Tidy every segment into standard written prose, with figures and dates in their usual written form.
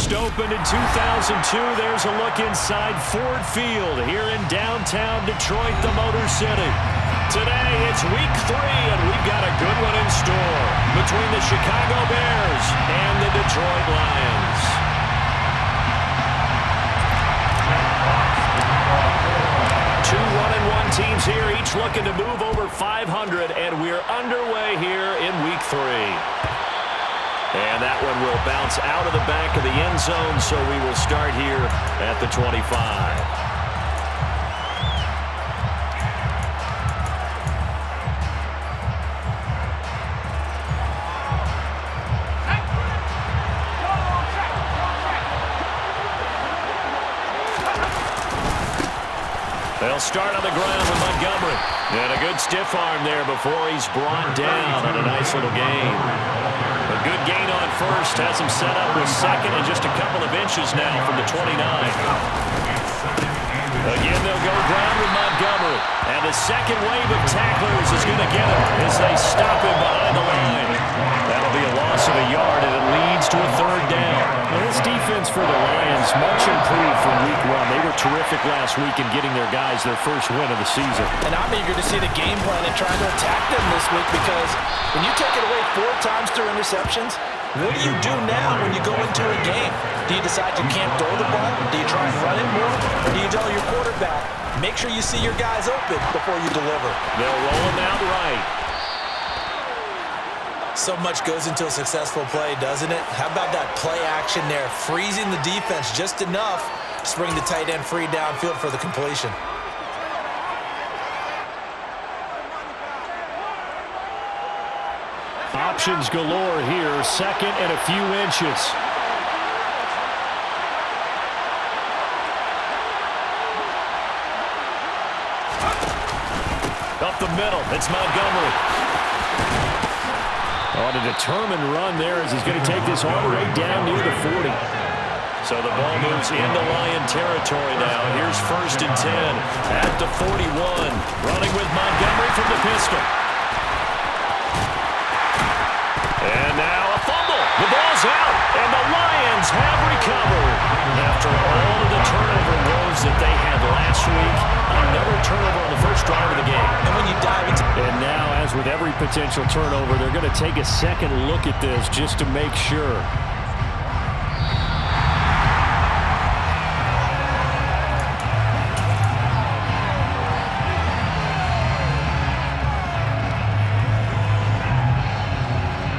First opened in 2002. There's a look inside Ford Field here in downtown Detroit, the Motor City. Today, it's week 3, and we've got a good one in store between the Chicago Bears and the Detroit Lions. Two 1-1 teams here, each looking to move over 500, and we're underway here in week 3. And that one will bounce out of the back of the end zone, so we will start here at the 25. They'll start on the ground with Montgomery. And a good stiff arm there before he's brought down on a nice little gain. A good gain on first has him set up with second and just a couple of inches now from the 29. Again, they'll go ground with Montgomery. And the second wave of tacklers is going to get him as they stop him behind the line. That'll be a loss of a yard, and it leads to a third down. Well, this defense for the Lions, much improved from week 1. They were terrific last week in getting their guys their first win of the season. And I'm eager to see the game plan and trying to attack them this week, because when you take it away 4 times through interceptions, what do you do now when you go into a game? Do you decide you can't throw the ball? Do you try and run it more? Or do you tell your quarterback, make sure you see your guys open before you deliver? They'll roll him out right. So much goes into a successful play, doesn't it? How about that play action there, freezing the defense just enough to bring the tight end free downfield for the completion. Options galore here, second and a few inches. Up the middle, it's Montgomery. On a determined run there as he's going to take this all the way down near the 40. So the ball moves into Lion territory now. Here's 1st and 10 at the 41. Running with Montgomery from the pistol. And now a fumble. The ball's out, and the Lions have recovered. After all of the turnover woes that they had last week, another turnover on the first drive of the game. And when you dive into... And now, as with every potential turnover, they're going to take a second look at this just to make sure.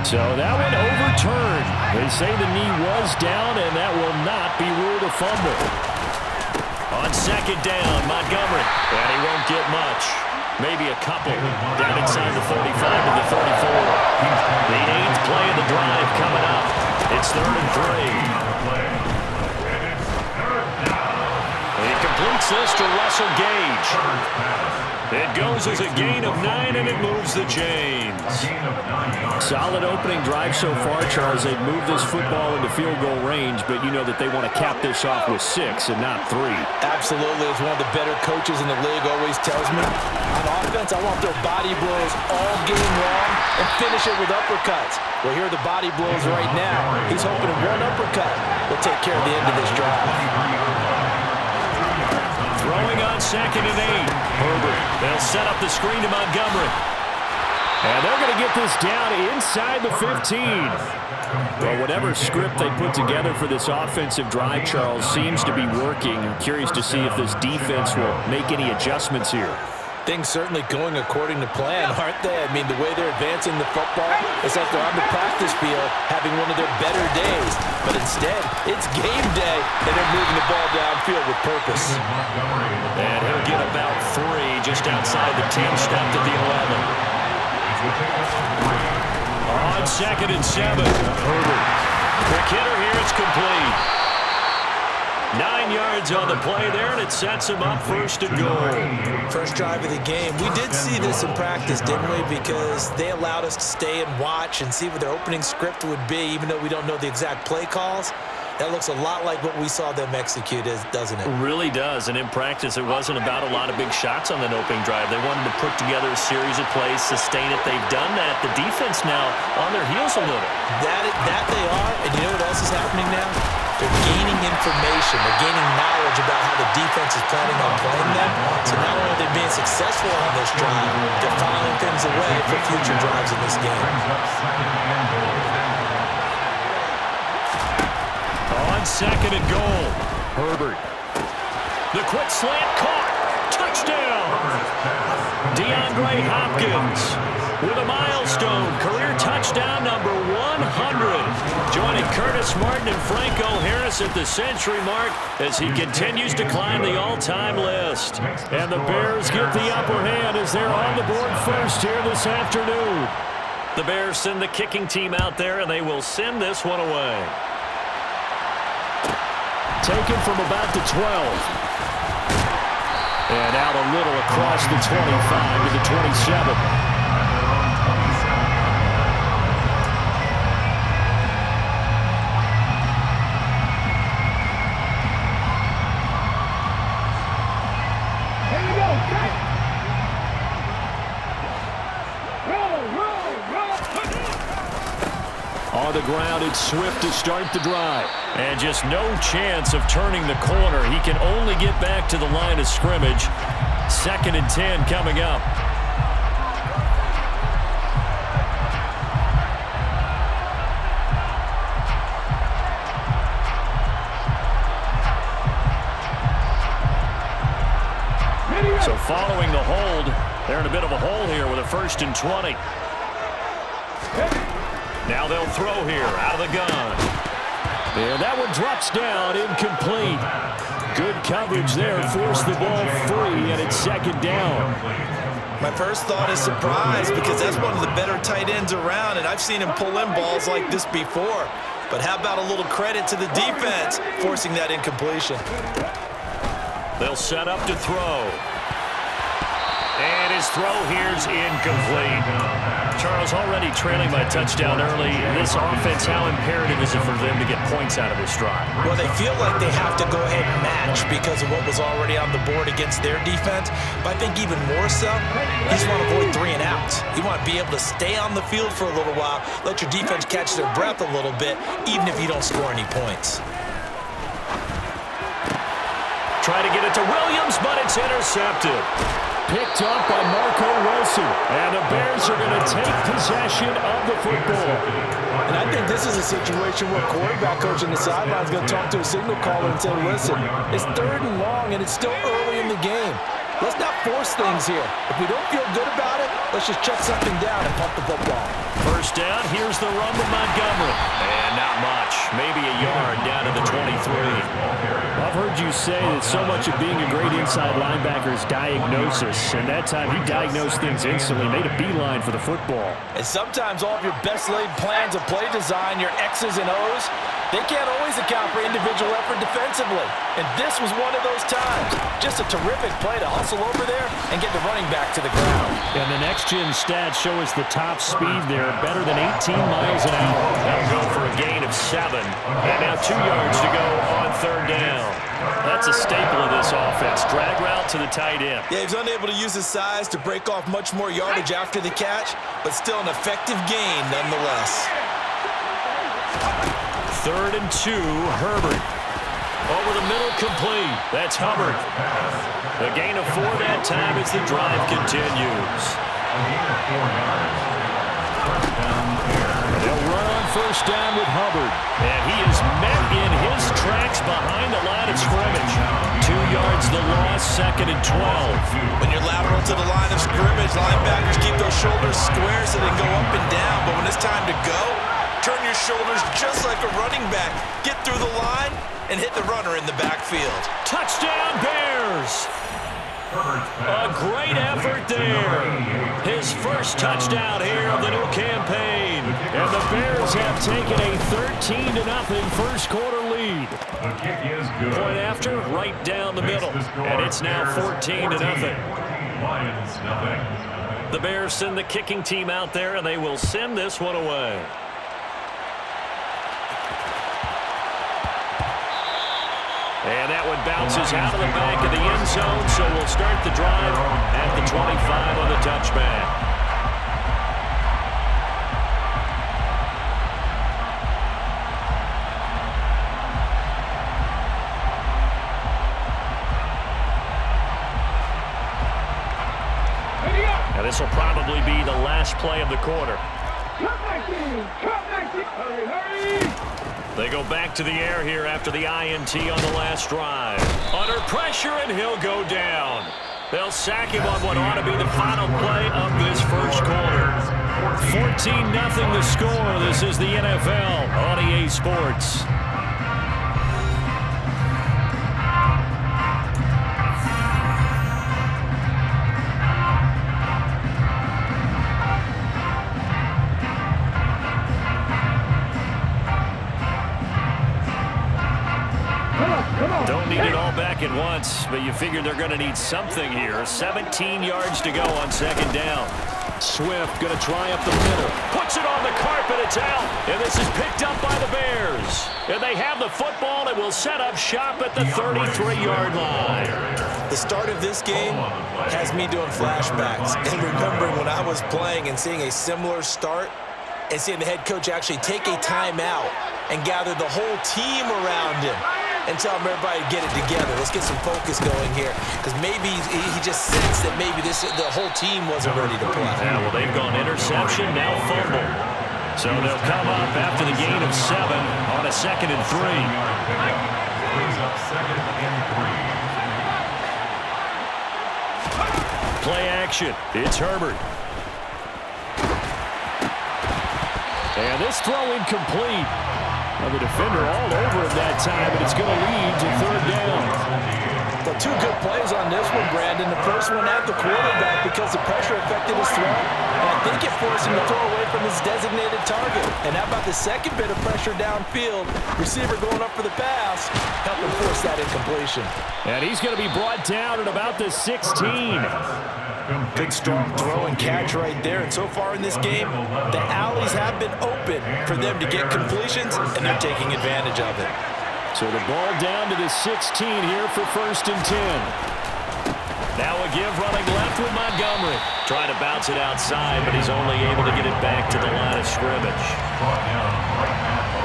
So that one overturned. They say the knee was down, and that will not be ruled a fumble. On second down, Montgomery. And he won't get much. Maybe a couple down inside the 35 to the 34. The 8th play of the drive coming up. It's 3rd and 3. He completes this to Russell Gage. It goes as a gain of 9, and it moves the chains. Solid opening drive so far, Charles. They've moved this football into field goal range, but you know that they want to cap this off with 6 and not 3. Absolutely. As one of the better coaches in the league always tells me, on offense, I want their body blows all game long and finish it with uppercuts. Well, here are the body blows right now. He's hoping one uppercut will take care of the end of this drive. Throwing on 2nd and 8. Herbert. They'll set up the screen to Montgomery. And they're going to get this down inside the 15. Well, whatever script they put together for this offensive drive, Charles, seems to be working. I'm curious to see if this defense will make any adjustments here. Things certainly going according to plan, aren't they? I mean, the way they're advancing the football, it's like they're on the practice field having one of their better days. But instead, it's game day, and they're moving the ball downfield with purpose. And he'll get about 3 just outside the 10, stopped at the 11. On 2nd and 7, Herbert. Quick hitter here, it's complete. 9 yards on the play there, and it sets him up 1st and goal. First drive of the game. We did see this in practice, didn't we? Because they allowed us to stay and watch and see what their opening script would be, even though we don't know the exact play calls. That looks a lot like what we saw them execute, doesn't it? It really does, and in practice, it wasn't about a lot of big shots on that opening drive. They wanted to put together a series of plays, sustain it. They've done that. The defense now on their heels a little. That they are, and you know what else is happening now? They're gaining information. They're gaining knowledge about how the defense is planning on playing them. So not only are they being successful on this drive, they're filing things away for future drives in this game. On second and goal, Herbert. The quick slant caught. Touchdown. DeAndre Hopkins with a milestone career touchdown number 100. Joining Curtis Martin and Franco Harris at the century mark as he continues to climb the all-time list. And the Bears get the upper hand as they're on the board first here this afternoon. The Bears send the kicking team out there, and they will send this one away. Taken from about the 12. And out a little across the 25 to the 27. Here we go, cut! Roll! On the ground, it's Swift to start the drive. And just no chance of turning the corner. He can only get back to the line of scrimmage. 2nd and 10 coming up. So following the hold, they're in a bit of a hole here with a 1st and 20. Now they'll throw here out of the gun. And that one drops down, incomplete. Good coverage there, forced the ball free, and it's 2nd down. My first thought is surprise because that's one of the better tight ends around, and I've seen him pull in balls like this before. But how about a little credit to the defense forcing that incompletion? They'll set up to throw. And his throw here's incomplete. Charles, already trailing by touchdown early. This offense, how imperative is it for them to get points out of this drive? Well, they feel like they have to go ahead and match because of what was already on the board against their defense. But I think even more so, you just want to avoid 3 and outs. You want to be able to stay on the field for a little while, let your defense catch their breath a little bit, even if you don't score any points. Try to get it to Williams, but it's intercepted. Picked up by Marco Wilson. And the Bears are going to take possession of the football. And I think this is a situation where quarterback coach on the sideline is going to talk to a signal caller and say, listen, it's 3rd and long and it's still early in the game. Let's not force things here. If we don't feel good about it, let's just check something down and pump the football. 1st down, here's the run with Montgomery. And not much, maybe a yard down to the 23. I've heard you say that so much of being a great inside linebacker is diagnosis. And that time he diagnosed things instantly, made a beeline for the football. And sometimes all of your best laid plans of play design, your X's and O's, they can't always account for individual effort defensively. And this was one of those times. Just a terrific play to hustle over there and get the running back to the ground. And the next-gen stats show us the top speed there, better than 18 miles an hour. That'll go for a gain of 7. And now 2 yards to go on 3rd down. That's a staple of this offense. Drag route to the tight end. Yeah, he's unable to use his size to break off much more yardage after the catch, but still an effective gain nonetheless. 3rd and 2, Herbert. Over the middle, complete. That's Hubbard. A gain of 4 that time as the drive continues. They'll run on 1st down with Hubbard. And he is met in his tracks behind the line of scrimmage. 2 yards the loss, 2nd and 12. When you're lateral to the line of scrimmage, linebackers keep those shoulders square so they can go up and down. But when it's time to go, turn your shoulders just like a running back. Get through the line and hit the runner in the backfield. Touchdown, Bears! A great effort there. His first touchdown here of the new campaign. And the Bears have taken a 13-0 first quarter lead. Point after, right down the middle. And it's now 14-0. The Bears send the kicking team out there, and they will send this one away. And that one bounces out of the back of the end zone, so we'll start the drive at the 25 on the touchback. this will probably be the last play of the quarter. They go back to the air here after the INT on the last drive. Under pressure, and he'll go down. They'll sack him on what ought to be the final play of this first quarter. 14-0 the score. This is the NFL on EA Sports. Don't need it all back at once, but you figure they're going to need something here. 17 yards to go on second down. Swift going to try up the middle. Puts it on the carpet. It's out. And this is picked up by the Bears. And they have the football and will set up shop at the 33-yard line. The start of this game has me doing flashbacks and remembering when I was playing and seeing a similar start and seeing the head coach actually take a timeout and gather the whole team around him and tell him everybody to get it together. Let's get some focus going here, because maybe he just sensed that maybe the whole team wasn't ready to play. Yeah, well, they've gone interception, now fumble. So they'll come up after the gain of 7 on a 2nd and 3. Play action. It's Herbert. And this throw incomplete. Well, the defender all over him that time, but it's going to lead to 3rd down. Well, 2 good plays on this one, Brandon. The first one at the quarterback because the pressure affected his throw, and I think it forced him to throw away from his designated target. And how about the second bit of pressure downfield? Receiver going up for the pass, helping force that incompletion. And he's going to be brought down at about the 16. Good strong throw and catch right there. And so far in this game, the alleys have been open for them to get completions, and they're taking advantage of it. So the ball down to the 16 here for 1st and 10. Now a give running left with Montgomery. Trying to bounce it outside, but he's only able to get it back to the line of scrimmage.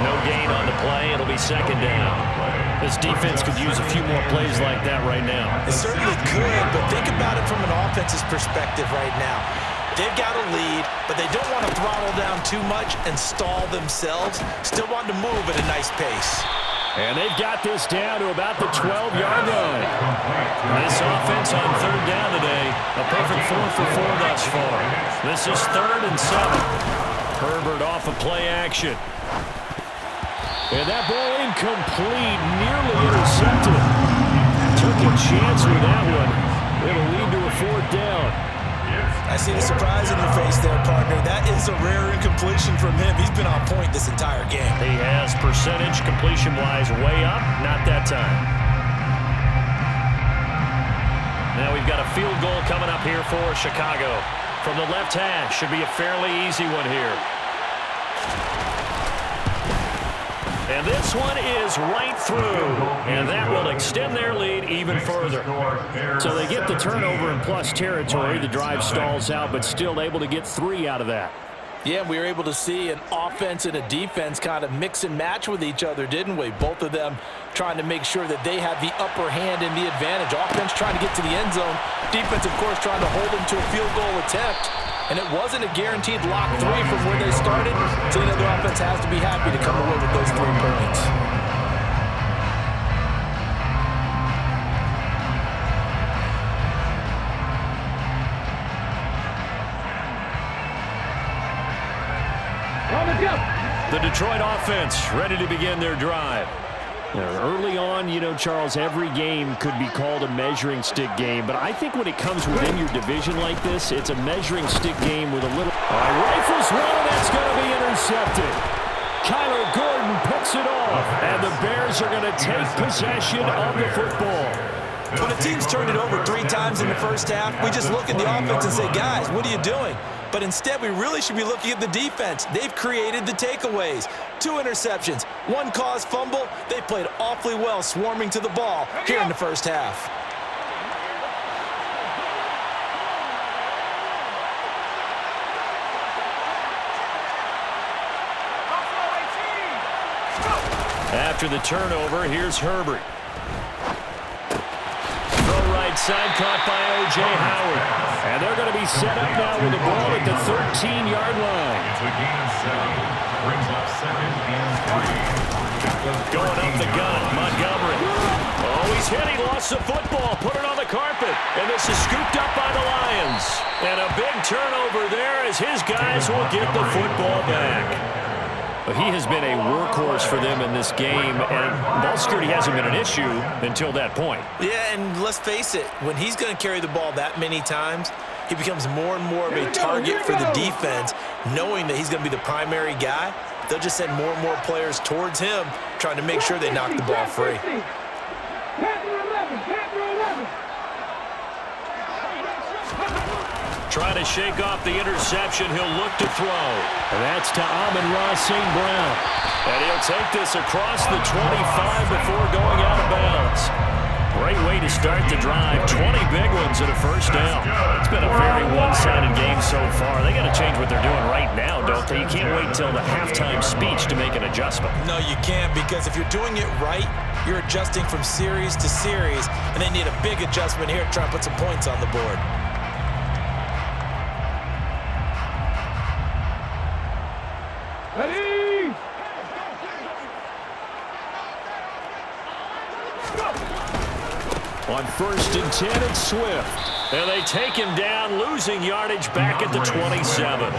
No gain on the play. It'll be 2nd down. This defense could use a few more plays like that right now. It certainly could, but think about it from an offense's perspective right now. They've got a lead, but they don't want to throttle down too much and stall themselves. Still want to move at a nice pace. And they've got this down to about the 12-yard line. This offense on 3rd down today, a perfect 4 for 4 thus far. This is 3rd and 7. Herbert off of play action. And that ball incomplete, nearly intercepted. Took a chance with that one. It'll lead to a 4th down. I see the surprise in your face there, partner. That is a rare incompletion from him. He's been on point this entire game. He has percentage completion-wise way up, not that time. Now we've got a field goal coming up here for Chicago. From the left hash, should be a fairly easy one here. And this one is right through, and that will extend their lead even further. So they get the turnover in plus territory. The drive stalls out, but still able to get 3 out of that. Yeah, we were able to see an offense and a defense kind of mix and match with each other, didn't we? Both of them trying to make sure that they have the upper hand and the advantage. Offense trying to get to the end zone. Defense, of course, trying to hold them to a field goal attempt. And it wasn't a guaranteed lock 3 from where they started. So, you know, the offense has to be happy to come away with those 3 points. The Detroit offense ready to begin their drive. Early on, you know, Charles, every game could be called a measuring stick game, but I think when it comes within your division like this, it's a measuring stick game with a little... Rifles one, and that's going to be intercepted. Kyler Gordon picks it off, and the Bears are going to take possession of the football. When a team's turned it over 3 times in the first half, we just look at the offense and say, guys, what are you doing? But instead, we really should be looking at the defense. They've created the takeaways. 2 interceptions, 1 caused fumble. They played awfully well swarming to the ball here in the first half. After the turnover, here's Herbert. Throw right outside, caught by O.J. Howard. And they're going to be set up now with the ball at the 13-yard line. It's a gain of 7. Brings up 2nd and 3. Going up the gun, Montgomery. Oh, he's hit. He lost the football. Put it on the carpet. And this is scooped up by the Lions. And a big turnover there as his guys will get the football back. But he has been a workhorse for them in this game, and ball security hasn't been an issue until that point. Yeah, and let's face it, when he's going to carry the ball that many times, he becomes more and more of a target for the defense, knowing that he's going to be the primary guy. They'll just send more and more players towards him, trying to make sure they knock the ball free. Trying to shake off the interception. He'll look to throw. And that's to Amon-Ra St. Brown. And he'll take this across the 25 before going out of bounds. Great way to start the drive. 20 big ones and a first down. It's been a very one-sided game so far. They got to change what they're doing right now, don't they? You can't wait until the halftime speech to make an adjustment. No, you can't, because if you're doing it right, you're adjusting from series to series, and they need a big adjustment here to try and put some points on the board. Ready? On 1st and 10, it's Swift. And they take him down, losing yardage back at the 27.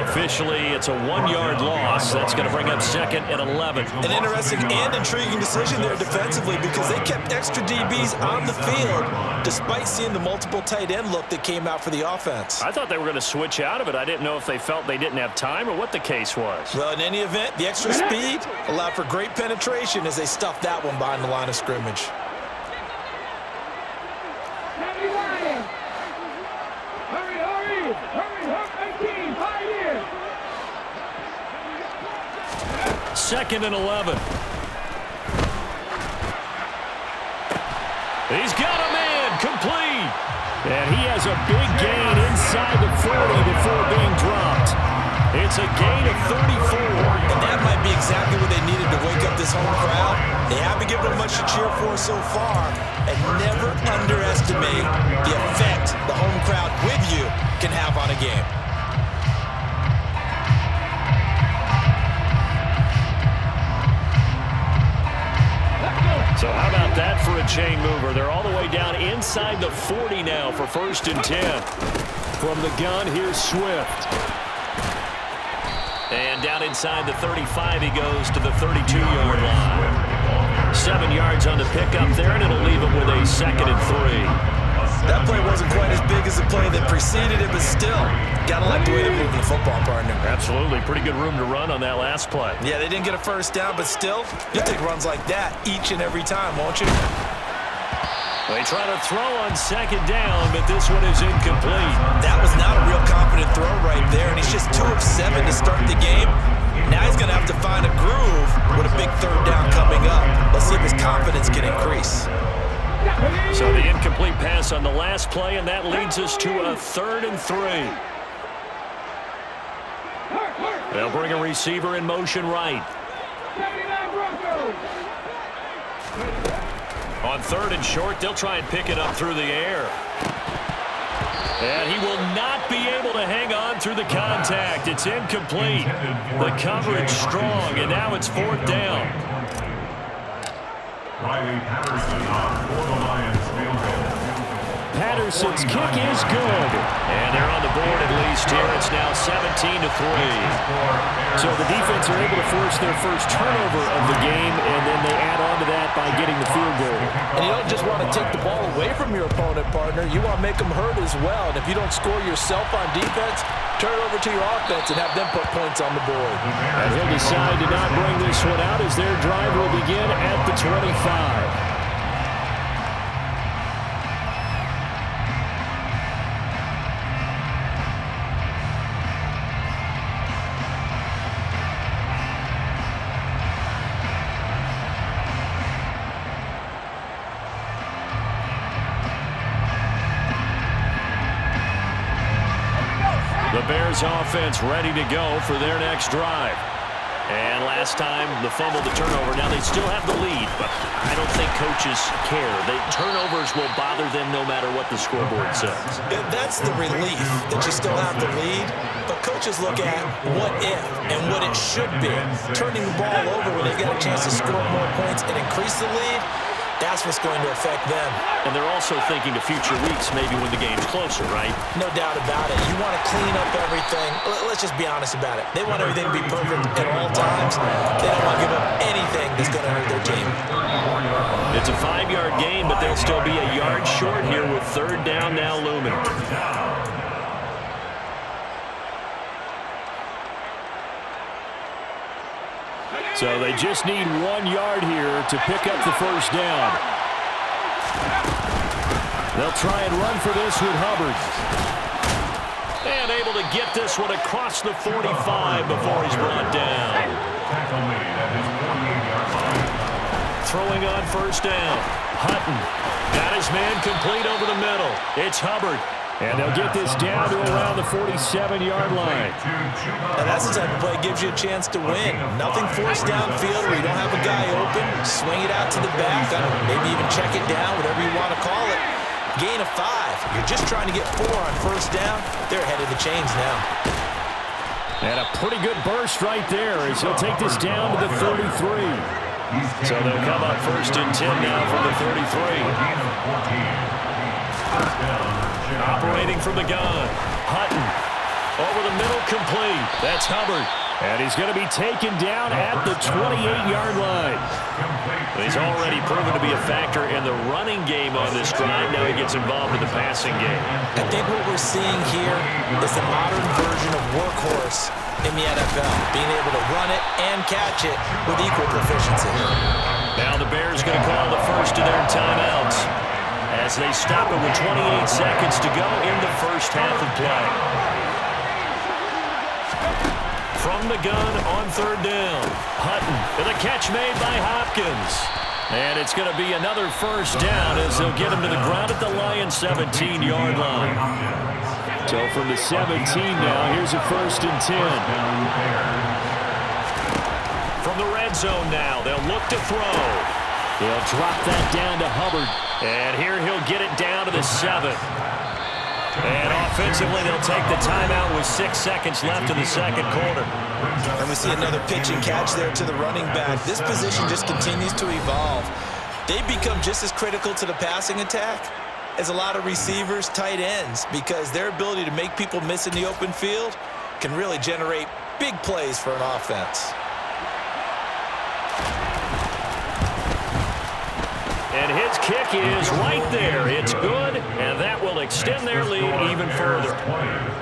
Officially, it's a 1-yard loss. That's going to bring up 2nd and 11. An interesting and intriguing decision there defensively, because they kept extra DBs on the field despite seeing the multiple tight end look that came out for the offense. I thought they were going to switch out of it. I didn't know if they felt they didn't have time or what the case was. Well, in any event, the extra speed allowed for great penetration as they stuffed that one behind the line of scrimmage. Second and 11. He's got a man, complete. And he has a big gain inside the 40 before being dropped. It's a gain of 34. And that might be exactly what they needed to wake up this home crowd. They haven't given them much to cheer for so far. And never underestimate the effect the home crowd with you can have on a game. So how about that for a chain mover? They're all the way down inside the 40 now for 1st and 10. From the gun, here's Swift. And down inside the 35, he goes to the 32-yard line. 7 yards on the pickup there, and it'll leave him with a 2nd and 3. That play wasn't quite as big as the play that preceded it, but still, gotta like the way they're moving the football, partner. Absolutely. Pretty good room to run on that last play. Yeah, they didn't get a first down, but still, you'll take runs like that each and every time, won't you? They try to throw on 2nd down, but this one is incomplete. That was not a real confident throw right there, and he's just 2 of 7 to start the game. Now he's going to have to find a groove with a big 3rd down coming up. Let's see if his confidence can increase. So the incomplete pass on the last play, and that leads us to a 3rd and 3. They'll bring a receiver in motion right. On 3rd and short, they'll try and pick it up through the air. And he will not be able to hang on through the contact. It's incomplete. The coverage strong, and now it's 4th down. Riley Patterson for the Lions field goal. Patterson's kick is good. And they're on the board at least here. It's now 17-3. So the defense are able to force their first turnover of the game, and then they add on to that by getting the field goal. And you don't just want to take the ball away from your opponent, partner. You want to make them hurt as well. And if you don't score yourself on defense, turn it over to your offense and have them put points on the board. And he'll decide to not bring this one out as their drive will begin at the 25. The Bears offense ready to go for their next drive. And last time, the fumble, the turnover. Now they still have the lead, but I don't think coaches care. Turnovers will bother them no matter what the scoreboard says. That's the relief that you still have the lead, but coaches look at what if and what it should be. Turning the ball over when they get a chance to score more points and increase the lead, that's what's going to affect them. And they're also thinking to future weeks, maybe when the game's closer, right? No doubt about it. You want to clean up everything. Let's just be honest about it. They want everything to be perfect at all times. They don't want to give up anything that's going to hurt their team. It's a 5-yard gain, but they'll still be a yard short here with third down now looming. So they just need 1 yard here to pick up the first down. They'll try and run for this with Hubbard. And able to get this one across the 45 before he's brought down. Throwing on first down. Hutton got his man complete over the middle. It's Hubbard. And they'll get this down to around the 47-yard line. And that's the type of play that gives you a chance to win. Nothing forced downfield where you don't have a guy open. Swing it out to the back. Maybe even check it down, whatever you want to call it. Gain of 5. You're just trying to get 4 on first down. They're ahead of the chains now. And a pretty good burst right there as he'll take this down to the 33. So they'll come up first and 10 now from the 33. Operating from the gun. Hutton over the middle, complete. That's Hubbard. And he's going to be taken down at the 28-yard line. He's already proven to be a factor in the running game on this drive. Now he gets involved in the passing game. I think what we're seeing here is the modern version of workhorse in the NFL, being able to run it and catch it with equal proficiency. Now the Bears going to call the first of their timeouts as they stop it with 28 seconds to go in the first half of play. From the gun on third down. Hutton with a catch made by Hopkins. And it's going to be another first down as they'll get him to the ground at the Lions' 17-yard line. So from the 17 now, here's a first and 10. From the red zone now, they'll look to throw. They'll drop that down to Hubbard. And here he'll get it down to the 7. And offensively, they'll take the timeout with 6 seconds left in the second quarter. And we see another pitch and catch there to the running back. This position just continues to evolve. They become just as critical to the passing attack as a lot of receivers, tight ends, because their ability to make people miss in the open field can really generate big plays for an offense. And his kick is right there. It's good, and that will extend their lead even further.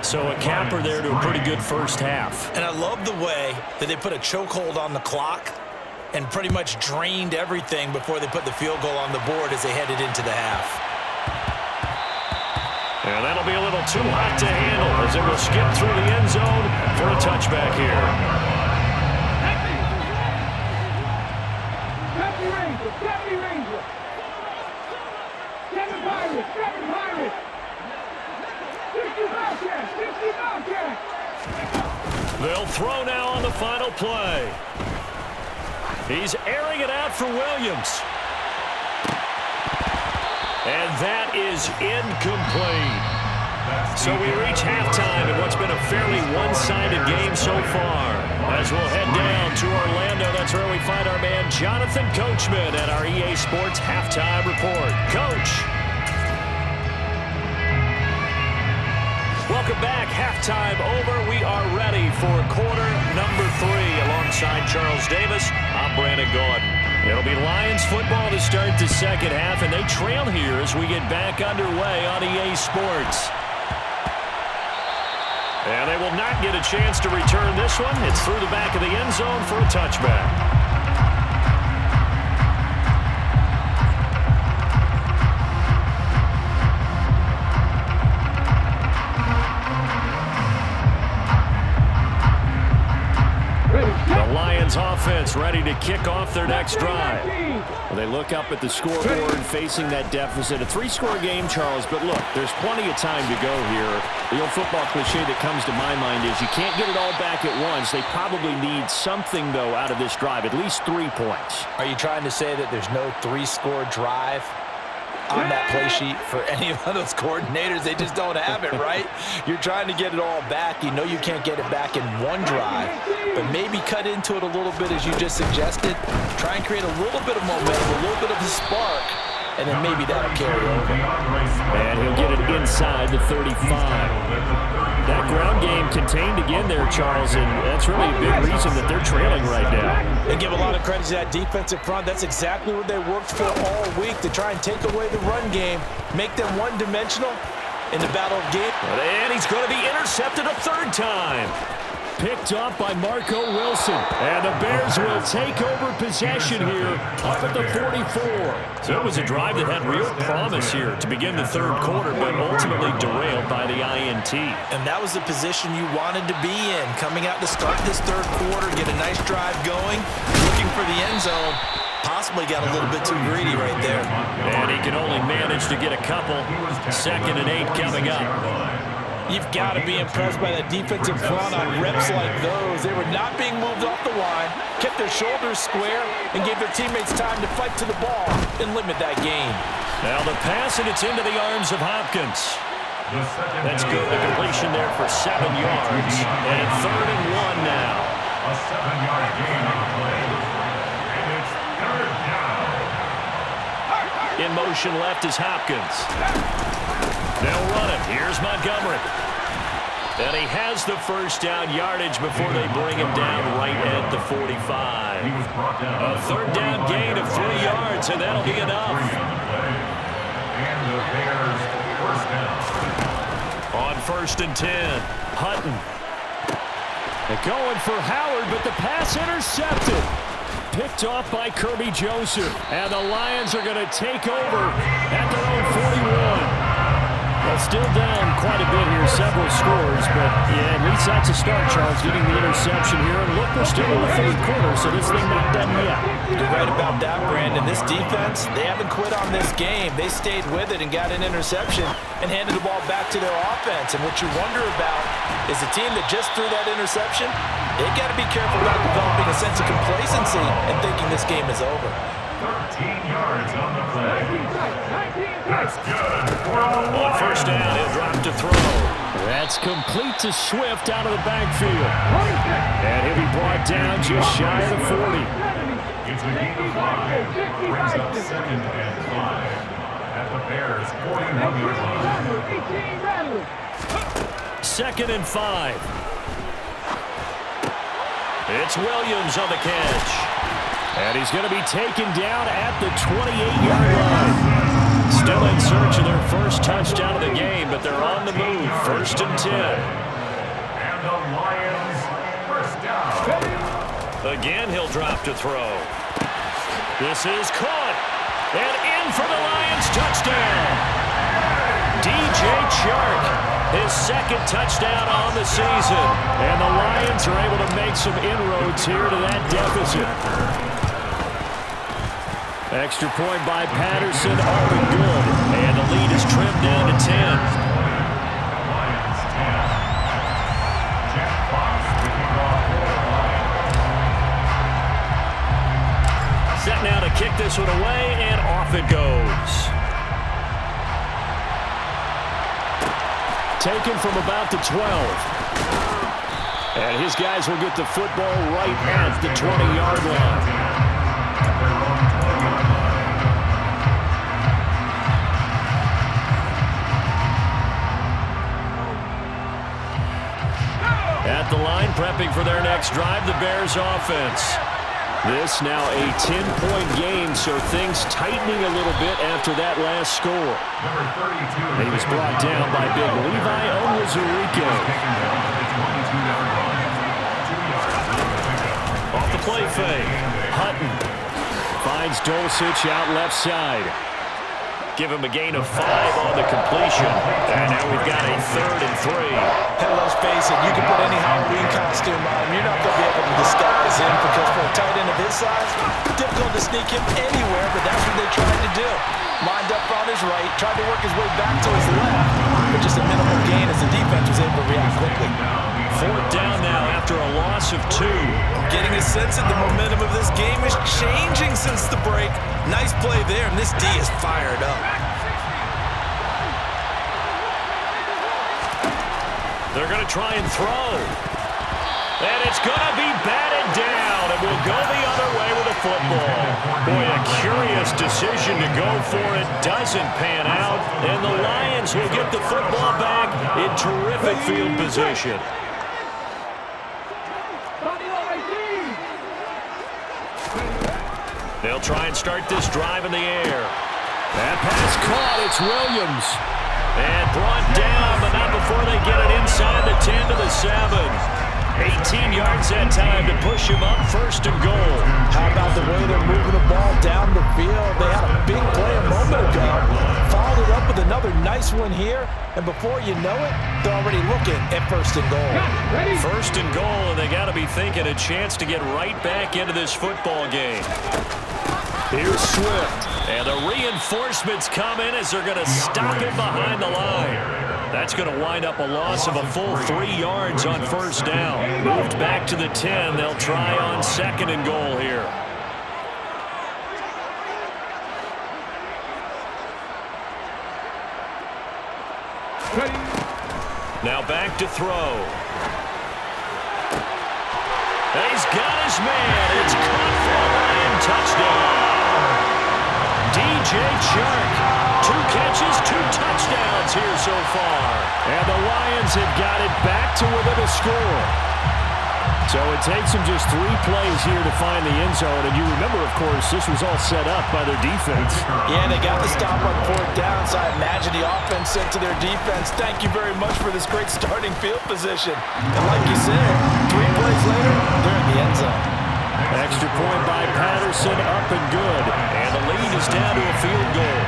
So a capper there to a pretty good first half. And I love the way that they put a chokehold on the clock and pretty much drained everything before they put the field goal on the board as they headed into the half. And that'll be a little too hot to handle as it will skip through the end zone for a touchback here. They'll throw now on the final play. He's airing it out for Williams. And that is incomplete. So we reach halftime in what's been a fairly one-sided game so far. As we'll head down to Orlando, that's where we find our man Jonathan Coachman at our EA Sports Halftime Report. Coach. Welcome back. Halftime over. We are ready for quarter number 3 alongside Charles Davis. I'm Brandon Gordon. It'll be Lions football to start the second half, and they trail here as we get back underway on EA Sports. And they will not get a chance to return this one. It's through the back of the end zone for a touchback. Offense gets ready to kick off their next drive. Well, they look up at the scoreboard facing that deficit. A 3-score game, Charles, but look, there's plenty of time to go here. The old football cliche that comes to my mind is you can't get it all back at once. They probably need something, though, out of this drive, at least 3 points. Are you trying to say that there's no 3-score drive on that play sheet for any of those coordinators? They just don't have it, right? You're trying to get it all back. You know you can't get it back in one drive, but maybe cut into it a little bit as you just suggested. Try and create a little bit of momentum, a little bit of a spark, and then maybe that'll carry over. And he'll get it inside the 35. That ground game contained again there, Charles, and that's really a big reason that they're trailing right now. They give a lot of credit to that defensive front. That's exactly what they worked for all week, to try and take away the run game, make them one-dimensional in the battle of game. And he's going to be intercepted a 3rd time. Picked off by Marco Wilson. And the Bears will take over possession here up at the 44. So it was a drive that had real promise here to begin the 3rd quarter, but ultimately derailed by the INT. And that was the position you wanted to be in. Coming out to start this 3rd quarter, get a nice drive going, looking for the end zone. Possibly got a little bit too greedy right there. And he can only manage to get a couple. 2nd and 8 coming up. You've got to be impressed by that defensive front on reps like those. They were not being moved off the line, kept their shoulders square, and gave their teammates time to fight to the ball and limit that gain. Now the pass, and it's into the arms of Hopkins. That's good. The completion there for 7 yards. And 3rd and 1 now. A 7-yard gain on the play. And it's 3rd down. In motion left is Hopkins. They'll run it. Here's Montgomery. And he has the 1st down yardage before they bring him down right at the 45. A 3rd down gain of 3 yards, and that'll be enough. And the Bears 1st down. On 1st and 10, Hutton. They're going for Howard, but the pass intercepted. Picked off by Kirby Joseph. And the Lions are going to take over at their own 41. Well, still down quite a bit here, several scores, but yeah, at least that's a start, Charles, getting the interception here. And look, we're still in the 3rd quarter, so this thing not done yet. You're right about that, Brandon. This defense, they haven't quit on this game. They stayed with it and got an interception and handed the ball back to their offense. And what you wonder about is the team that just threw that interception, they got to be careful about developing a sense of complacency and thinking this game is over. 13 yards on the play. That's good. On 1st down, he'll drop to throw. That's complete to Swift out of the backfield. And he'll be brought down just shy of the 40. It's a gain of 5. Brings up 2nd and 5. At the Bears 41-yard line. 2nd and 5. It's Williams on the catch. And he's going to be taken down at the 28-yard line. Still in search of their 1st touchdown of the game, but they're on the move. 1st and 10. And the Lions 1st down. Again, he'll drop to throw. This is caught. And in for the Lions touchdown. DJ Chark, his 2nd touchdown on the season. And the Lions are able to make some inroads here to that deficit. Extra point by Patterson, all but good. And the lead is trimmed down to 10. Lions 10. Jack Fox kicking off for the Lions. Set now to kick this one away, and off it goes. Taken from about the 12. And his guys will get the football right at the 20-yard line. At the line, prepping for their next drive, the Bears offense. This now a 10-point game, so things tightening a little bit after that last score. Number 32. He was brought down by big Levi Onwuzurike. Off the play fake, Hutton finds Dulcich out left side. Give him a gain of 5 on the completion. And now we've got a 3rd and 3. Hey, let's face it, you can put any Halloween costume on him. You're not going to be able to disguise him because for a tight end of his size, difficult to sneak him anywhere, but that's what they tried to do. Lined up on his right, tried to work his way back to his left, but just a minimal gain as the defense was able to react quickly. 4th down now after a loss of 2. I'm getting a sense that the momentum of this game is changing since the break. Nice play there, and this D is fired up. They're going to try and throw. And it's going to be batted down, and we'll go the other way with the football. Boy, a curious decision to go for it. Doesn't pan out, and the Lions will get the football back in terrific field position. They'll try and start this drive in the air. That pass caught. It's Williams. And brought down, but not before they get it inside the 10 to the 7. 18 yards that time to push him up, 1st and goal. How about the way they're moving the ball down the field? They had a big play a moment ago. Followed it up with another nice one here. And before you know it, they're already looking at 1st and goal. 1st and goal, and they got to be thinking a chance to get right back into this football game. Here's Swift. And the reinforcements come in as they're going to stop him behind the line. That's going to wind up a loss of a full 3 yards on 1st down. Moved back to the 10. They'll try on 2nd and goal here. Now back to throw. He's got his man. It's caught for a Lion touchdown. DJ Chark, 2 catches, 2 touchdowns here so far. And the Lions have got it back to within a score. So it takes them just 3 plays here to find the end zone. And you remember, of course, this was all set up by their defense. Yeah, they got the stop on 4th down, so I imagine the offense said to their defense, thank you very much for this great starting field position. And like you said, 3 plays later, they're in the end zone. Extra point by Patterson, up and good. And the lead is down to a field goal.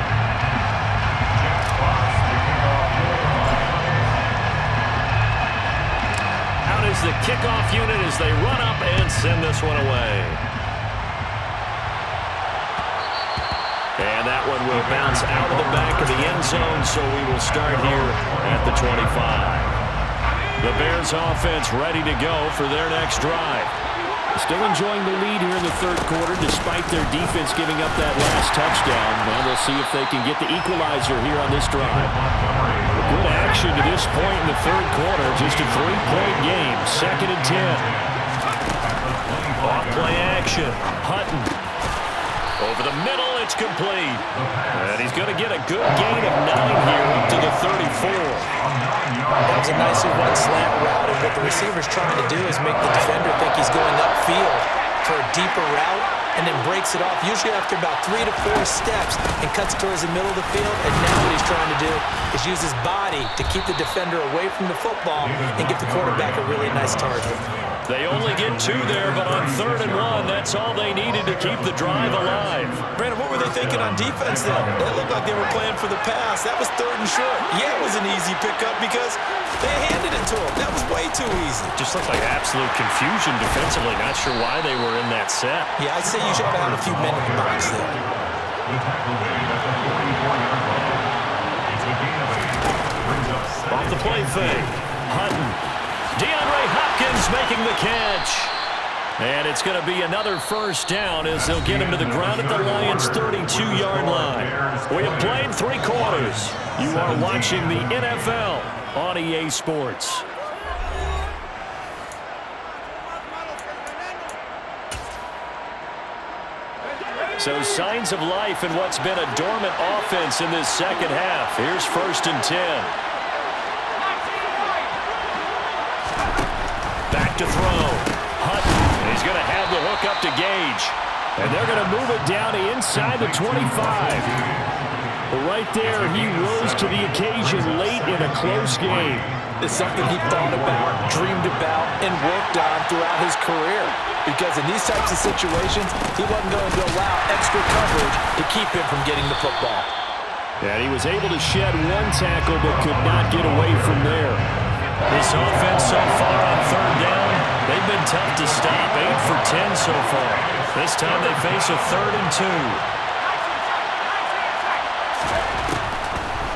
Out is the kickoff unit as they run up and send this one away. And that one will bounce out of the back of the end zone, so we will start here at the 25. The Bears offense ready to go for their next drive. Still enjoying the lead here in the 3rd quarter despite their defense giving up that last touchdown. Now we'll see if they can get the equalizer here on this drive. Good action to this point in the 3rd quarter. Just a 3-point game. 2nd and 10. Off play action. Hutton. Over the middle, it's complete. And he's going to get a good gain of 9 here up to the 34. That was a nicer one slant route, and what the receiver's trying to do is make the defender think he's going upfield for a deeper route and then breaks it off, usually after about 3 to 4 steps, and cuts towards the middle of the field. And now what he's trying to do is use his body to keep the defender away from the football and give the quarterback a really nice target. They only get 2 there, but on 3rd and 1, that's all they needed to keep the drive alive. Brandon, what were they thinking on defense then? They looked like they were playing for the pass. That was 3rd and short. Yeah, it was an easy pickup because they handed it to him. That was way too easy. Just looked like absolute confusion defensively. Not sure why they were in that set. Yeah, I'd say you should have a few men in the box there. Off the play fake. Hutton. DeAndre Hopkins making the catch. And it's going to be another 1st down as they'll get him to the ground at the Lions' 32-yard line. We have played 3 quarters. You are watching the NFL on EA Sports. So signs of life in what's been a dormant offense in this 2nd half. Here's 1st and 10. Back to throw. Hutton. He's going to have the hook up to Gage. And they're going to move it down to inside the 25. Right there, he rose to the occasion late in a close game. It's something he thought about, dreamed about, and worked on throughout his career. Because in these types of situations, he wasn't going to allow extra coverage to keep him from getting the football. And he was able to shed one tackle but could not get away from there. This offense so far on third down, they've been tough to stop. 8 for 10 so far. This time they face a 3rd and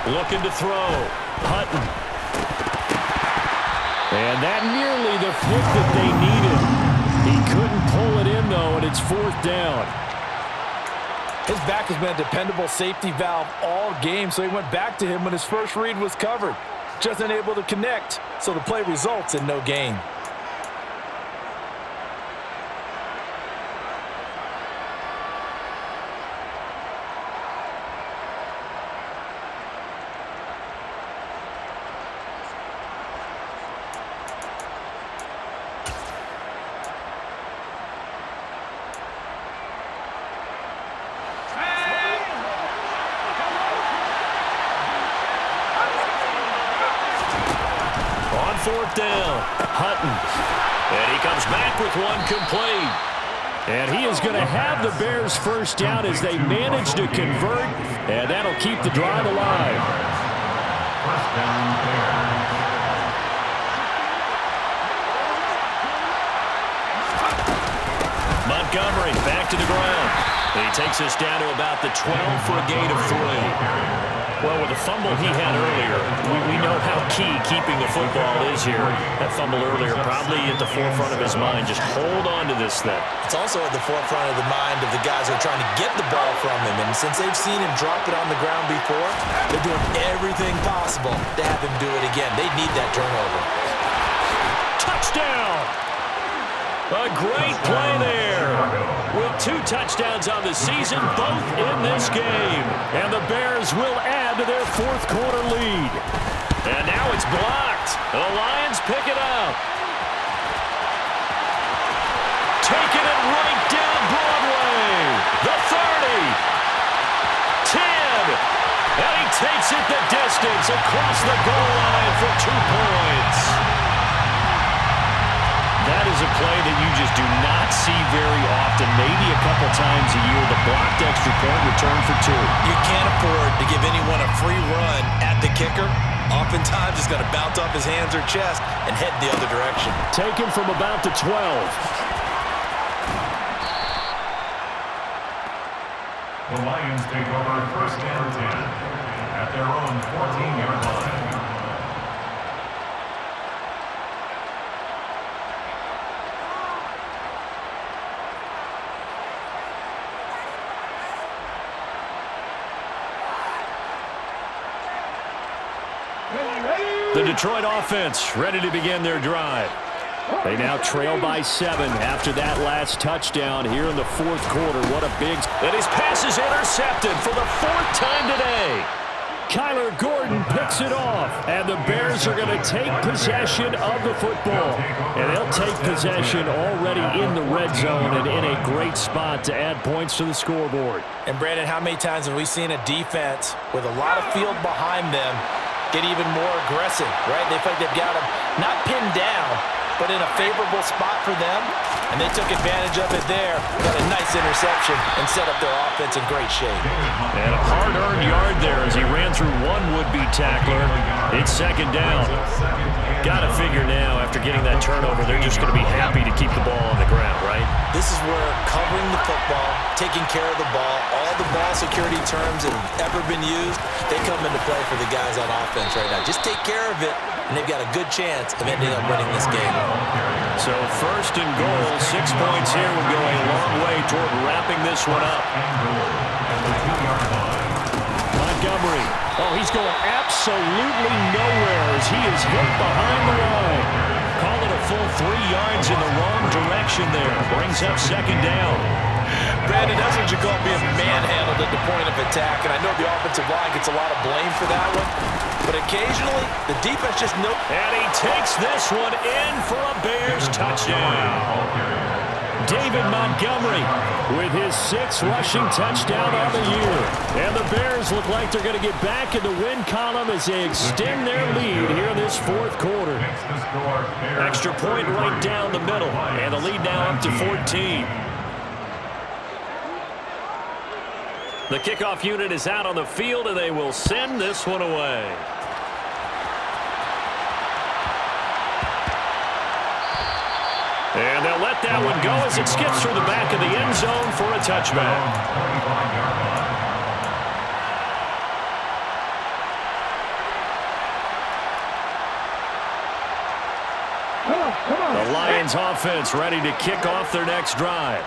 2. Looking to throw. Hutton. And that nearly the pick that they needed. He couldn't pull it in, though, and it's 4th down. His back has been a dependable safety valve all game, so he went back to him when his first read was covered. Just unable to connect, so the play results in no gain. On 4th down, Hutton. And he comes back with one complete. And he is going to have the Bears first down as they manage to convert, and that'll keep the drive alive. First down, Bears. Montgomery back to the ground. And he takes us down to about the 12 for a gain of 3. Well, with the fumble he had earlier, we know how key keeping the football is here. That fumble earlier probably at the forefront of his mind. Just hold on to this thing. It's also at the forefront of the mind of the guys who are trying to get the ball from him. And since they've seen him drop it on the ground before, they're doing everything possible to have him do it again. They need that turnover. Touchdown! A great play there. With 2 touchdowns on the season, both in this game. And the Bears will add to their 4th quarter lead. And now it's blocked. The Lions pick it up. Taking it right down Broadway. The 30. 10. And he takes it the distance across the goal line for 2 points. That is a play that you just do not see very often, maybe a couple times a year. The blocked extra point return for 2. You can't afford to give anyone a free run at the kicker. Oftentimes, it's going to bounce off his hands or chest and head the other direction. Taken from about the 12. The Lions take over first and 10 at their own 14-yard line. The Detroit offense ready to begin their drive. They now trail by 7 after that last touchdown here in the 4th quarter. What a big... And his pass is intercepted for the 4th time today. Kyler Gordon picks it off, and the Bears are going to take possession of the football. And they'll take possession already in the red zone and in a great spot to add points to the scoreboard. And Brandon, how many times have we seen a defense with a lot of field behind them get even more aggressive, right? They feel like they've got them not pinned down, but in a favorable spot for them, and they took advantage of it there. Got a nice interception and set up their offense in great shape. And a hard-earned yard there as he ran through one would-be tackler. It's 2nd down. Got to figure now, after getting that turnover, they're just going to be happy to keep the ball on the ground, right? This is where covering the football, taking care of the ball, all the ball security terms that have ever been used, they come into play for the guys on offense right now. Just take care of it, and they've got a good chance of ending up winning this game. So 1st and goal, 6 points here will go a long way toward wrapping this one up. Montgomery, oh, he's going absolutely nowhere as he is hit behind the line. Call it a full 3 yards in the wrong direction there. Brings up 2nd down. Brandon, that's what you call being manhandled at the point of attack, and I know the offensive line gets a lot of blame for that one, but occasionally the defense just knows. And he takes this one in for a Bears touchdown. David Montgomery with his 6th rushing touchdown on the year. And the Bears look like they're going to get back in the win column as they extend their lead here in this 4th quarter. Extra point right down the middle, and the lead now up to 14. The kickoff unit is out on the field, and they will send this one away. And they'll let that one go as it skips through the back of the end zone for a touchback. The Lions offense ready to kick off their next drive.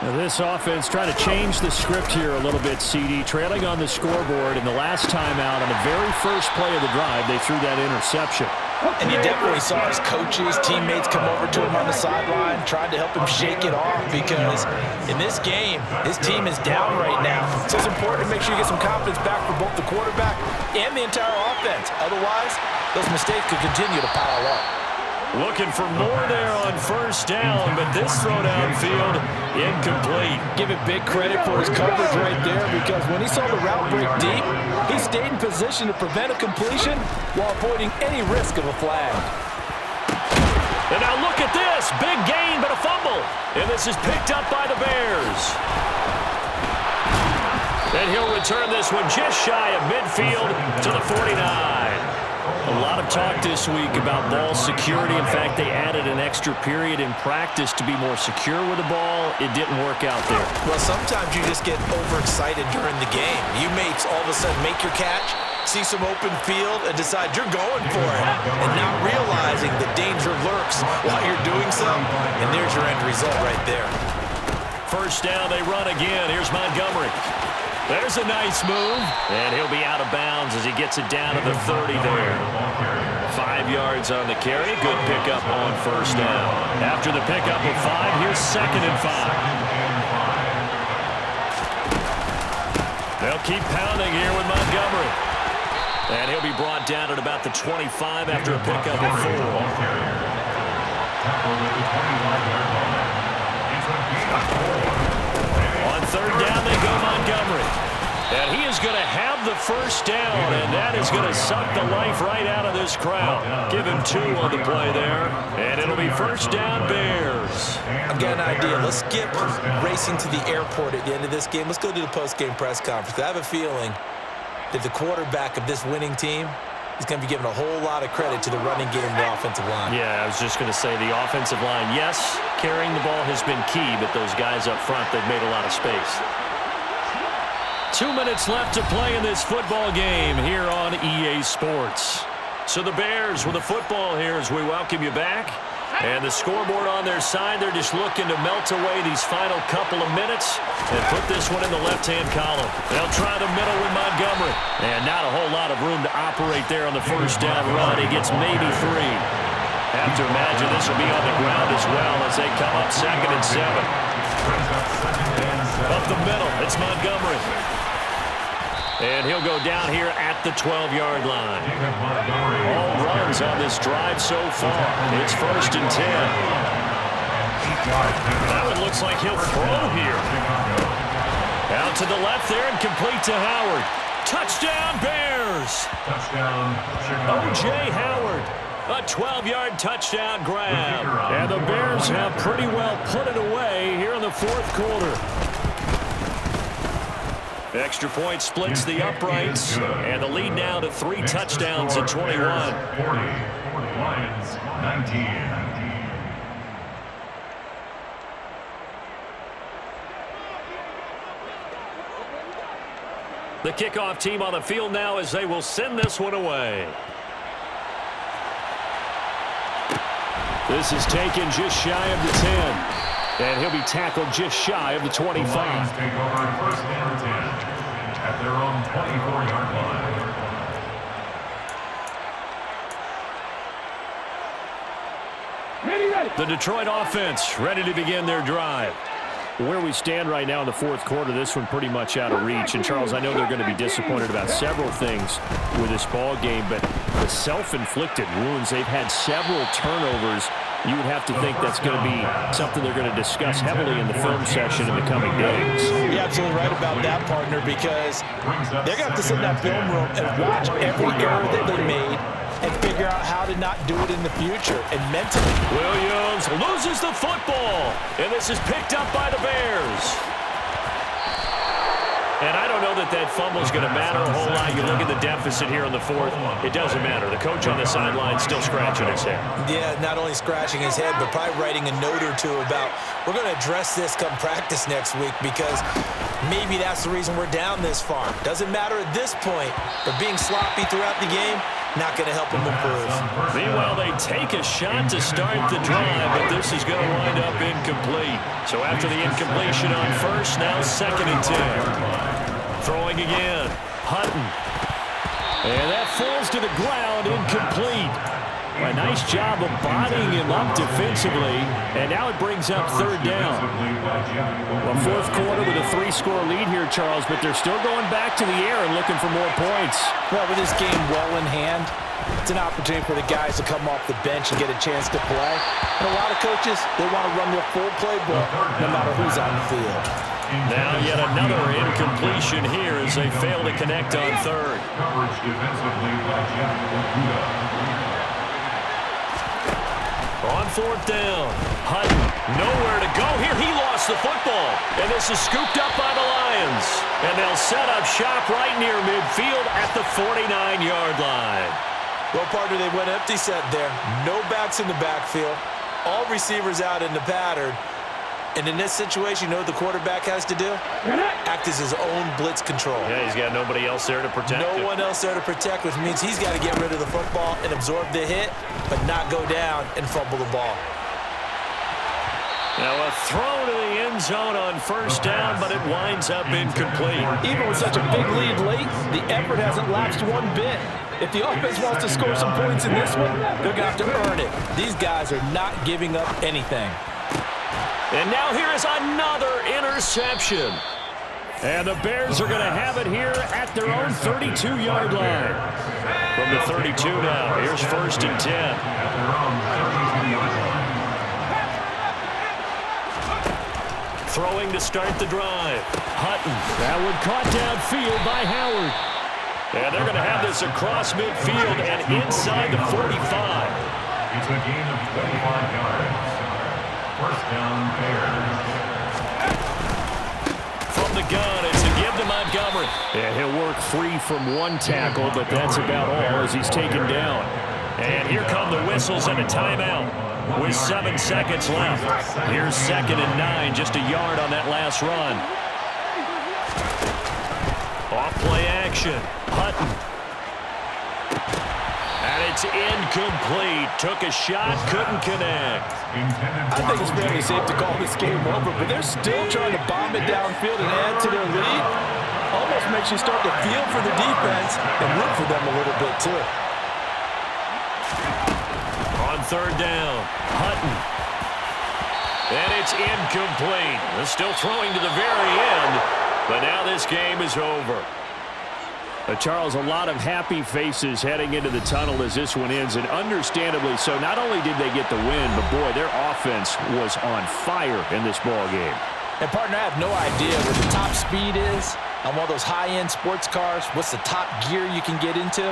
Now this offense trying to change the script here a little bit, CD. Trailing on the scoreboard, and the last time out on the very first play of the drive, they threw that interception. And you definitely saw his coaches, teammates come over to him on the sideline, trying to help him shake it off, because in this game, his team is down right now. So it's important to make sure you get some confidence back for both the quarterback and the entire offense. Otherwise, those mistakes could continue to pile up. Looking for more there on first down, but this throw downfield incomplete. Give it big credit for his coverage right there, because when he saw the route break deep, he stayed in position to prevent a completion while avoiding any risk of a flag. And now look at this. Big gain, but a fumble. And this is picked up by the Bears. And he'll return this one just shy of midfield to the 49. A lot of talk this week about ball security. In fact, they added an extra period in practice to be more secure with the ball. It didn't work out there. Well, sometimes you just get overexcited during the game. You may all of a sudden make your catch, see some open field, and decide you're going for it, and not realizing the danger lurks while you're doing so, and there's your end result right there. First down, they run again. Here's Montgomery. There's a nice move, and he'll be out of bounds as he gets it down to the 30 there. 5 yards on the carry. Good pickup on first down. After the pickup of 5, here's 2nd and 5. They'll keep pounding here with Montgomery. And he'll be brought down at about the 25 after a pickup of 4. On third down, they go Montgomery. And he is going to have the first down, and that is going to suck the life right out of this crowd. Give him 2 on the play there, and it'll be first down Bears. I've got an idea. Let's skip racing to the airport at the end of this game. Let's go to the post-game press conference. I have a feeling that the quarterback of this winning team is going to be given a whole lot of credit to the running game and the offensive line. Yeah, I was just going to say the offensive line, yes, carrying the ball has been key, but those guys up front, they've made a lot of space. 2 minutes left to play in this football game here on EA Sports. So the Bears with the football here as we welcome you back. And the scoreboard on their side, they're just looking to melt away these final couple of minutes and put this one in the left-hand column. They'll try the middle with Montgomery. And not a whole lot of room to operate there on the first down run. He gets maybe 3. Have to imagine this will be on the ground as well as they come up 2nd and 7. Up the middle, it's Montgomery. And he'll go down here at the 12-yard line. All runs on this drive so far. It's 1st and 10. That one looks like he'll throw here. Out to the left there and complete to Howard. Touchdown, Bears! O.J. Howard. A 12-yard touchdown grab. And the Bears have pretty well put it away here in the 4th quarter. Extra point splits the uprights, and the lead now to 3 touchdowns at 21. 40, Lions 19. The kickoff team on the field now as they will send this one away. This is taken just shy of the 10. And he'll be tackled just shy of the 25. The Lions take over 1st and 10 at their own 24-yard line. The Detroit offense ready to begin their drive. Where we stand right now in the 4th quarter, this one pretty much out of reach. And, Charles, I know they're going to be disappointed about several things with this ball game, but the self-inflicted wounds, they've had several turnovers. You would have to think that's going to be something they're going to discuss heavily in the film session in the coming days. You're absolutely right about that, partner, because they're going to have to sit in that film room and watch every error that they made and figure out how to not do it in the future and mentally. Williams loses the football, and this is picked up by the Bears. And I don't know that that fumble is going to matter a whole lot. You look at the deficit here in the fourth, it doesn't matter. The coach on the sideline still scratching his head. Yeah, not only scratching his head, but probably writing a note or two about, we're going to address this come practice next week because maybe that's the reason we're down this far. Doesn't matter at this point, but being sloppy throughout the game, not going to help him improve. Meanwhile, they take a shot to start the drive, but this is going to wind up incomplete. So after the incompletion on first, now 2nd and 10. Throwing again. Hutton. And that falls to the ground, incomplete. A nice job of bodying him up defensively, and now it brings up 3rd down. Well, 4th quarter with a 3-score lead here, Charles, but they're still going back to the air and looking for more points. Well, with this game well in hand, it's an opportunity for the guys to come off the bench and get a chance to play. And a lot of coaches, they want to run their full playbook no matter who's on the field. Now yet another incompletion here as they fail to connect on 3rd. Coverage defensively by Jeff Okuda. On 4th down, Hutton nowhere to go here. He lost the football, and this is scooped up by the Lions. And they'll set up shop right near midfield at the 49-yard line. Well, partner, they went empty set there. No backs in the backfield. All receivers out in the pattern. And in this situation, you know what the quarterback has to do? Act as his own blitz control. Yeah, he's got nobody else there to protect him. No one else there to protect, which means he's got to get rid of the football and absorb the hit, but not go down and fumble the ball. Now a throw to the end zone on 1st down, but it winds up incomplete. Even with such a big lead late, the effort hasn't lapsed one bit. If the offense wants to score some points in this one, they're going to have to earn it. These guys are not giving up anything. And now here is another interception. And the Bears are going to have it here at their own 32-yard line. From the 32 now, here's 1st and 10. At their own 32-yard line. Throwing to start the drive. Hutton. That one caught downfield by Howard. And they're going to have this across midfield and inside the 45. It's a gain of 25 yards. 1st down, Bears. From the gun, it's a give to Montgomery. Yeah, he'll work free from one tackle, but that's about all as he's taken down. And here come the whistles and a timeout with 7 seconds left. Here's 2nd and 9, just a yard on that last run. Off play action. Hutton. And it's incomplete. Took a shot, couldn't connect. I think it's fairly safe to call this game over, but they're still trying to bomb it downfield and add to their lead. Almost makes you start to feel for the defense and root for them a little bit, too. On 3rd down, Hutton. And it's incomplete. They're still throwing to the very end, but now this game is over. Charles, a lot of happy faces heading into the tunnel as this one ends, and understandably so. Not only did they get the win, but boy, their offense was on fire in this ball game. And partner, I have no idea what the top speed is on one of those high-end sports cars. What's the top gear you can get into?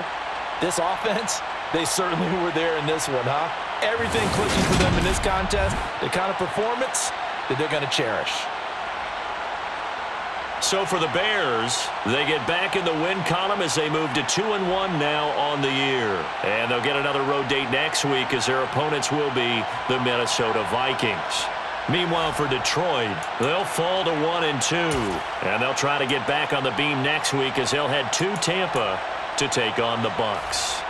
This offense, they certainly were there in this one, huh? Everything clicking for them in this contest, the kind of performance that they're going to cherish. So for the Bears, they get back in the win column as they move to 2-1 now on the year. And they'll get another road date next week as their opponents will be the Minnesota Vikings. Meanwhile, for Detroit, they'll fall to 1-2. And they'll try to get back on the beam next week as they'll head to Tampa to take on the Bucs.